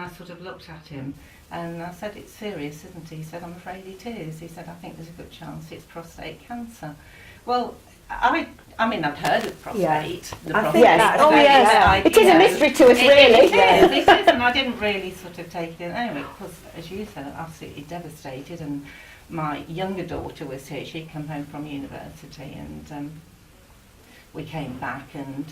I sort of looked at him and I said, "It's serious, isn't it?" He said, "I'm afraid it is." He said, "I think there's a good chance it's prostate cancer." Well, I mean, I'd heard of prostate. The prostate. Yes. Oh, yes. It is a mystery to us, really. It is, and I didn't really sort of take it anyway, because, as you said, absolutely devastated. And my younger daughter was here. She'd come home from university, and we came back, and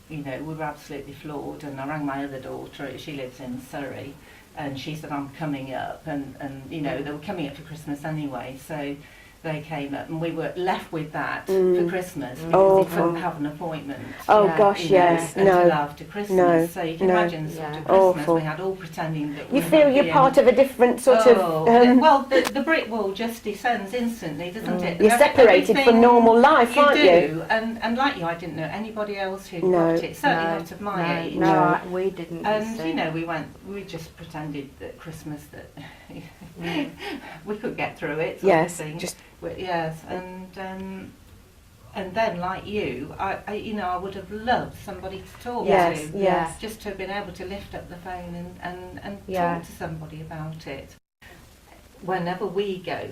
you know, we were absolutely floored. And I rang my other daughter. She lives in Surrey, and she said, "I'm coming up," and you know, they were coming up for Christmas anyway, so they came up, and we were left with that for Christmas, because he couldn't have an appointment. Oh gosh, you know, yes, until after Christmas. So you can imagine the sort of Christmas we had, all pretending that you feel you're part of a different sort of. Well, the brick wall just descends instantly, doesn't it? You're separated from normal life, aren't you? You do, and like you, I didn't know anybody else who got it. Certainly not of my age. No, we didn't. And you know, we just pretended that Christmas that we could get through it. Yes, just. Yes, and then like you, I you know, I would have loved somebody to talk to. Yes. Just to have been able to lift up the phone and talk to somebody about it. Whenever we go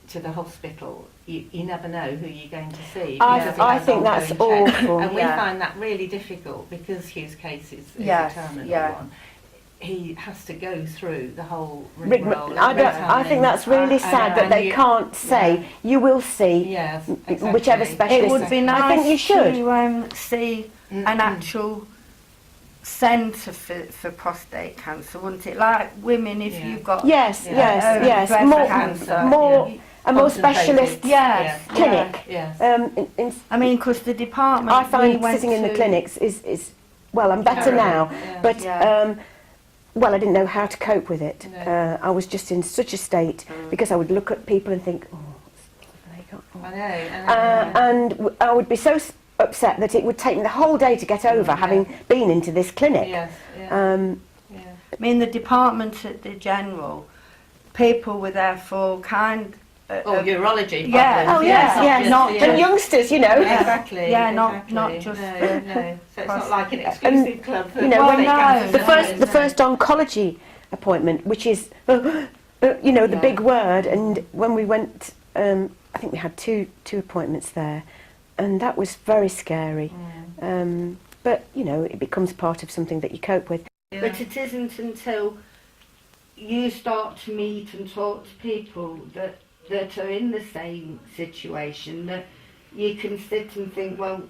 to the hospital, you never know who you're going to see. I think that's awful. And we find that really difficult, because Hugh's case is a terminal one. He has to go through the whole rigmarole. I think that's really sad that they can't say, you will see whichever specialist. It would be nice I think you should. To see an actual centre for prostate cancer, wouldn't it? Like women, if you've got breast cancer, a more specialist clinic. I mean, because the department I find sitting in the clinics is well, I'm better now, but well, I didn't know how to cope with it. I was just in such a state, because I would look at people and think, oh, they got. I know. And I would be so upset that it would take me the whole day to get over having been into this clinic. I mean, the department at the General, people were there for urology. And youngsters, you know. Exactly. Not just. No. So it's not like an exclusive club. For the first oncology appointment, which is, you know, the big word. And when we went, I think we had two appointments there, and that was very scary. But you know, it becomes part of something that you cope with. But it isn't until you start to meet and talk to people that are in the same situation that you can sit and think, well,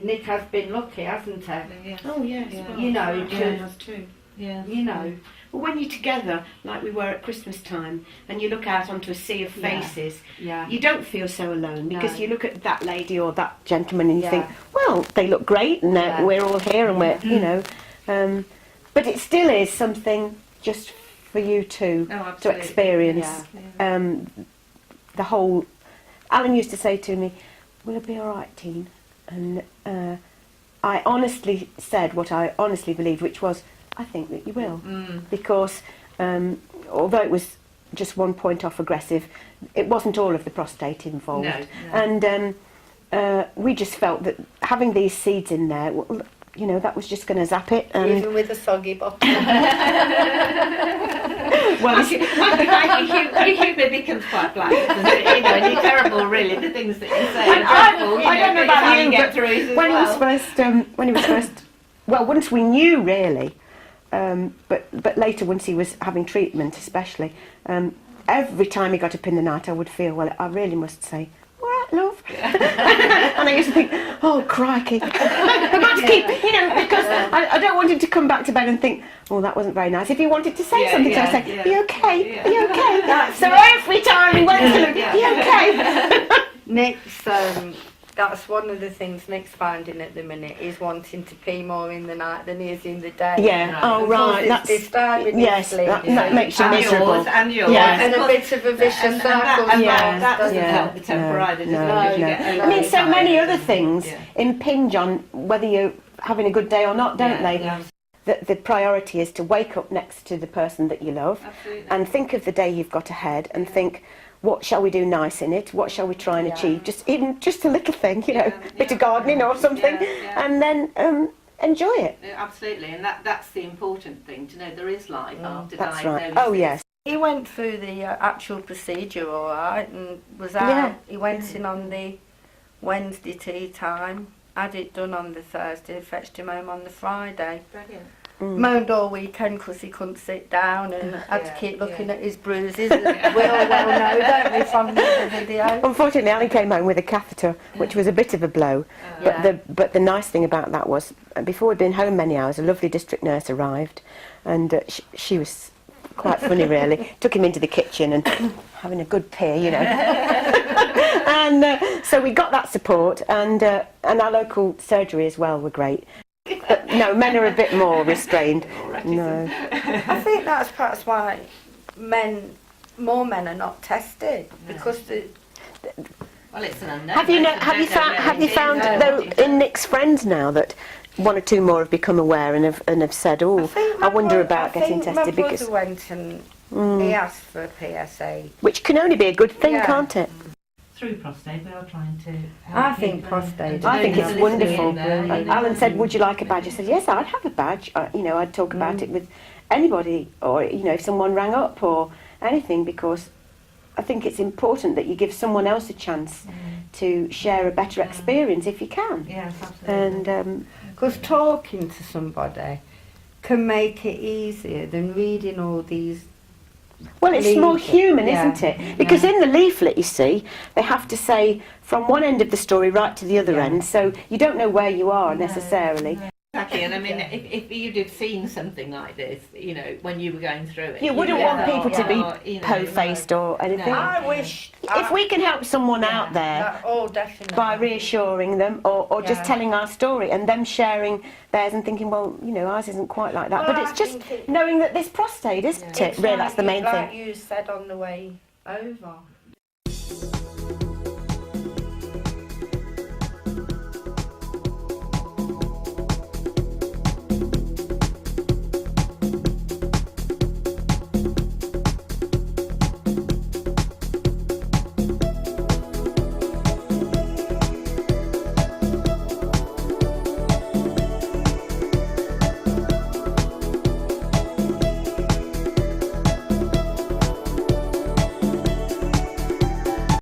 Nick has been lucky, hasn't he? Oh yes, you know, has too. You know. Well, when you're together, like we were at Christmas time, and you look out onto a sea of faces, you don't feel so alone, because you look at that lady or that Gentleman and you think, well, they look great, and we're all here, and we're, you know, but it still is something just for you to experience. The whole. Alan used to say to me, "Will it be all right, Teen?" And I honestly said what I honestly believed, which was, I think that you will, because although it was just 1 point off aggressive, it wasn't all of the prostate involved, and we just felt that having these seeds in there, you know, that was just going to zap it. Even with a soggy bottom. Well, your humour becomes quite black, doesn't it? You know, and you're terrible, really. The things that you say are dreadful. I don't know about you, but when he was first, well, once we knew really, but later, once he was having treatment, especially, every time he got up in the night, I would feel, well, I really must say, "All right, love." And I used to think, oh, crikey. I've got to keep, you know, because I don't want him to come back to bed and think, oh, that wasn't very nice. If he wanted to say something, I'd say, "Are you okay? Are you okay?" So every time he went to look, "Are you okay?" Nick's, that's one of the things Nick's finding at the minute, is wanting to pee more in the night than he is in the day. Yeah, oh right, that's disturbing. Yes, that makes you miserable. And yours. And a bit of a vicious circle. That doesn't help the temper either, does it? I mean, so many other things impinge on whether you're having a good day or not, don't they? The priority is to wake up next to the person that you love, and think of the day you've got ahead, and think, what shall we do nice in it? What shall we try and achieve? Just a little thing, you know, bit of gardening or something, and then enjoy it. Absolutely, and that's the important thing, to know there is life after That's diagnosis. right. Oh, yes. He went through the actual procedure all right and was out. Yeah. He went in on the Wednesday tea time, had it done on the Thursday, fetched him home on the Friday. Brilliant. Moaned all weekend because he couldn't sit down and had to keep looking at his bruises. We all well know, don't we, from the video? Unfortunately, Alan came home with a catheter, which was a bit of a blow. But the nice thing about that was, before we'd been home many hours, a lovely district nurse arrived, and she was quite funny, really. Took him into the kitchen and having a good pee, you know. And so we got that support, and our local surgery as well were great. But no, men are a bit more restrained. No. I think that's perhaps why more men are not tested, because well, it's an unknown. Have you found though in Nick's friends now that one or two more have become aware and have said, oh, I wonder about getting tested, my because went and he asked for a PSA, which can only be a good thing, can't it? Through PROSTaid, we are trying to help I think PROSTaid. I think it's wonderful. Alan said, would would you like a badge? I said, yes, I'd have a badge. I'd talk about it with anybody, or, if someone rang up or anything, because I think it's important that you give someone else a chance to share a better experience if you can. Yes, absolutely. And because talking to somebody can make it easier than reading all these. well, it's more human, Yeah. isn't it? Because in the leaflet, you see, they have to say from one end of the story right to the other end, so you don't know where you are necessarily. Exactly, and I mean, if you'd have seen something like this, when you were going through it, You wouldn't want people to be po-faced or anything. I wish If we can help someone out there definitely by reassuring them, or just telling our story and them sharing theirs and thinking, well, ours isn't quite like that. Well, But it's I just think knowing that this PROSTaid, isn't it? Really, that's the main like thing. you said on the way over.